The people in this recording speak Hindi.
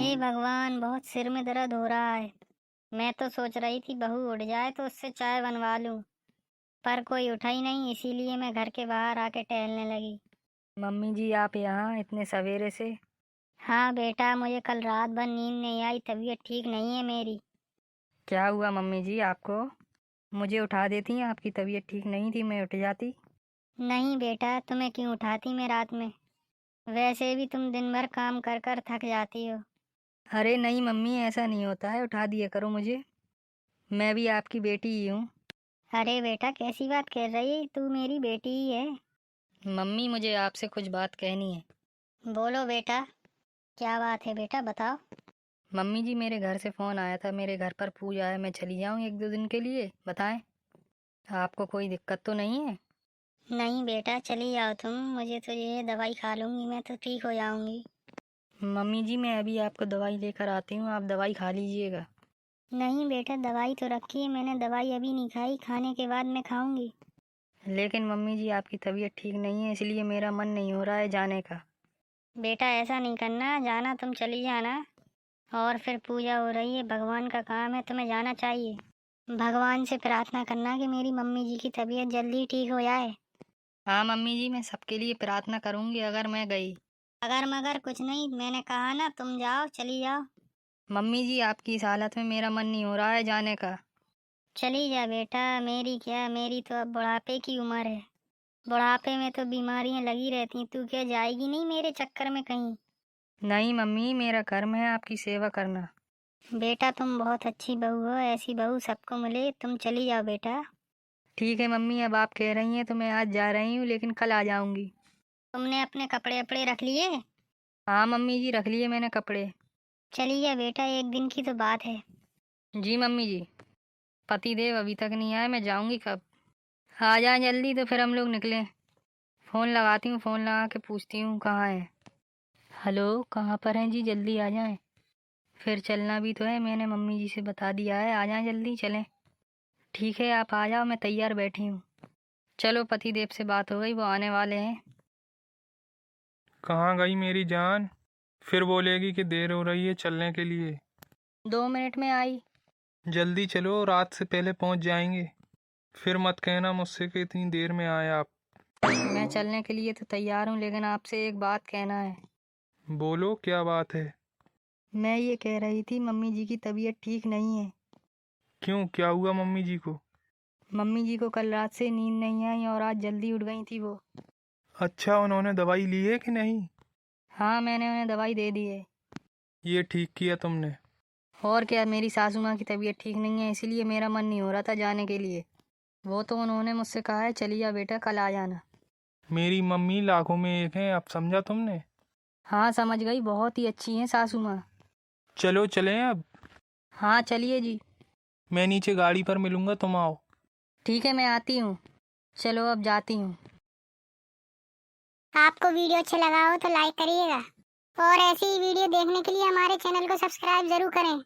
हे भगवान, बहुत सिर में दर्द हो रहा है। मैं तो सोच रही थी बहू उठ जाए तो उससे चाय बनवा लूं, पर कोई उठा ही नहीं, इसीलिए मैं घर के बाहर आके टहलने लगी। मम्मी जी आप यहाँ इतने सवेरे से? हाँ बेटा, मुझे कल रात भर नींद नहीं आई, तबीयत ठीक नहीं है मेरी। क्या हुआ मम्मी जी आपको? मुझे उठा देती हैं, आपकी तबीयत ठीक नहीं थी, मैं उठ जाती। नहीं बेटा, तुम्हें क्यों उठाती मैं रात में, वैसे भी तुम दिन भर काम कर कर थक जाती हो। अरे नहीं मम्मी, ऐसा नहीं होता है, उठा दिया करो मुझे। मैं भी आपकी बेटी ही हूँ। अरे बेटा, कैसी बात कर रही है, तू मेरी बेटी ही है। मम्मी मुझे आपसे कुछ बात कहनी है। बोलो बेटा, क्या बात है बेटा, बताओ। मम्मी जी मेरे घर से फ़ोन आया था, मेरे घर पर पूजा है, मैं चली जाऊँ एक दो दिन के लिए, बताएं आपको कोई दिक्कत तो नहीं है? नहीं बेटा, चली जाओ तुम, मुझे तो ये दवाई खा लूंगी मैं तो ठीक हो जाऊंगी। मम्मी जी मैं अभी आपको दवाई लेकर आती हूँ, आप दवाई खा लीजिएगा। नहीं बेटा, दवाई तो रखी है मैंने, दवाई अभी नहीं खाई, खाने के बाद मैं खाऊंगी। लेकिन मम्मी जी आपकी तबीयत ठीक नहीं है, इसलिए मेरा मन नहीं हो रहा है जाने का। बेटा ऐसा नहीं करना, जाना तुम चली जाना। और फिर पूजा हो रही है, भगवान का काम है, तुम्हें जाना चाहिए। भगवान से प्रार्थना करना कि मेरी मम्मी जी की तबीयत जल्दी ठीक हो जाए। हाँ मम्मी जी मैं सबके लिए प्रार्थना करूँगी अगर मैं गई। अगर मगर कुछ नहीं, मैंने कहा ना, तुम जाओ, चली जाओ। मम्मी जी आपकी इस हालत में मेरा मन नहीं हो रहा है जाने का। चली जा बेटा, मेरी क्या, मेरी तो अब बुढ़ापे की उम्र है। बुढ़ापे में तो बीमारियां लगी रहती हैं, तू क्या जाएगी नहीं मेरे चक्कर में कहीं। नहीं मम्मी, मेरा कर्म है आपकी सेवा करना। बेटा तुम बहुत अच्छी बहू हो, ऐसी बहू सबको मिले, तुम चली जाओ बेटा। ठीक है मम्मी, अब आप कह रही हैं तो मैं आज जा रही हूँ, लेकिन कल आ जाऊँगी। तुमने अपने कपड़े वपड़े रख लिए? हाँ मम्मी जी रख लिए मैंने कपड़े। चली जा बेटा, एक दिन की तो बात है। जी मम्मी जी। पति देव अभी तक नहीं आए, मैं जाऊँगी कब? आ जाए जल्दी तो फिर हम लोग निकलें। फ़ोन लगाती हूँ, फ़ोन लगा के पूछती हूँ कहाँ है। हेलो, कहाँ पर हैं जी, जल्दी आ जाएं। फिर चलना भी तो है, मैंने मम्मी जी से बता दिया है, आ जाएं जल्दी चलें। ठीक है आप आ जाओ, मैं तैयार बैठी हूँ। चलो पति देव से बात हो गई, वो आने वाले हैं। कहाँ गई मेरी जान? फिर बोलेगी कि देर हो रही है चलने के लिए। 2 मिनट में आई। जल्दी चलो, रात से पहले पहुंच जाएंगे। फिर मत कहना मुझसे कि इतनी देर में आए आप। मैं चलने के लिए तो तैयार हूँ, लेकिन आपसे एक बात कहना है। बोलो क्या बात है? मैं ये कह रही थी मम्मी जी की तबीयत ठीक नहीं है। क्यों, क्या हुआ मम्मी जी को? मम्मी जी को कल रात से नींद नहीं आई और आज जल्दी उठ गई थी वो। अच्छा, उन्होंने दवाई ली है कि नहीं? हाँ मैंने उन्हें दवाई दे दी है। ये ठीक किया तुमने। और क्या, मेरी सासू माँ की तबीयत ठीक नहीं है, इसलिए मेरा मन नहीं हो रहा था जाने के लिए। वो तो उन्होंने मुझसे कहा है चली जा बेटा, कल आ जाना। मेरी मम्मी लाखों में एक है, अब समझा तुमने? हाँ समझ गई, बहुत ही अच्छी हैं सासू माँ। चलो चलें अब। हाँ चलिए जी। मैं नीचे गाड़ी पर मिलूंगा, तुम आओ। ठीक है मैं आती हूँ। चलो अब जाती हूँ। आपको वीडियो अच्छा लगा हो तो लाइक करिएगा, और ऐसी ही वीडियो देखने के लिए हमारे चैनल को सब्सक्राइब जरूर करें।